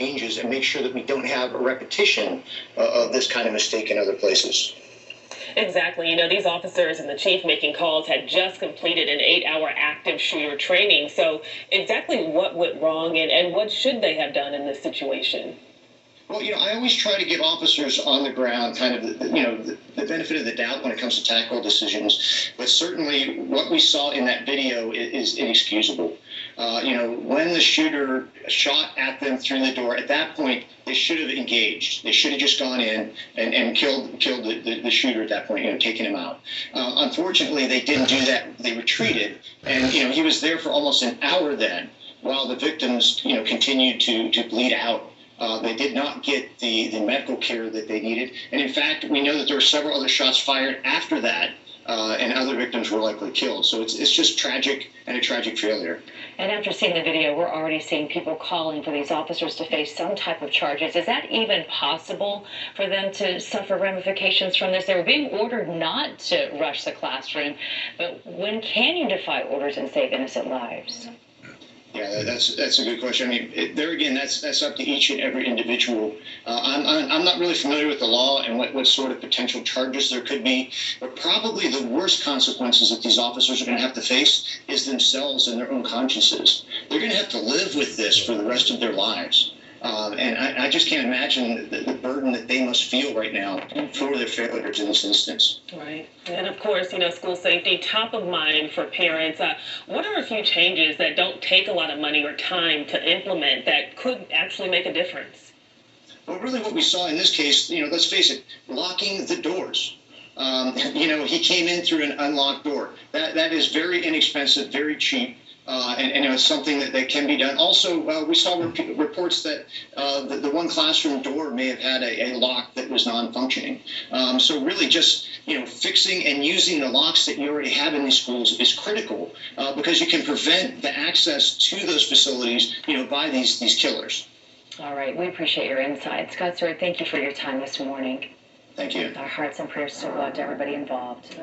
changes and make sure that we don't have a repetition of this kind of mistake in other places. Exactly. You know, these officers and the chief making calls had just completed an 8-hour active shooter training. So exactly what went wrong and what should they have done in this situation? Well, I always try to give officers on the ground kind of, the benefit of the doubt when it comes to tactical decisions. But certainly what we saw in that video is inexcusable. When the shooter shot at them through the door, at that point, they should have engaged. They should have just gone in and killed the shooter at that point, taking him out. Unfortunately, they didn't do that. They retreated. And, he was there for almost an hour then while the victims, continued to bleed out. They did not get the medical care that they needed. And in fact, we know that there were several other shots fired after that, and other victims were likely killed. So it's just tragic and a tragic failure. And after seeing the video, we're already seeing people calling for these officers to face some type of charges. Is that even possible for them to suffer ramifications from this? They were being ordered not to rush the classroom, but when can you defy orders and save innocent lives? Yeah, that's a good question. I mean, there again, that's up to each and every individual. I'm not really familiar with the law and what sort of potential charges there could be, but probably the worst consequences that these officers are going to have to face is themselves and their own consciences. They're going to have to live with this for the rest of their lives. And I just can't imagine the burden that they must feel right now for their failures in this instance. Right. And of course, school safety, top of mind for parents. What are a few changes that don't take a lot of money or time to implement that could actually make a difference? Well, really what we saw in this case, let's face it, locking the doors. He came in through an unlocked door. That is very inexpensive, very cheap. And it's something that can be done. Also, we saw reports that the one classroom door may have had a lock that was non-functioning. So really just, fixing and using the locks that you already have in these schools is critical because you can prevent the access to those facilities, by these killers. All right. We appreciate your insight. Scott Stewart, thank you for your time this morning. Thank you. Our hearts and prayers so go out to everybody involved.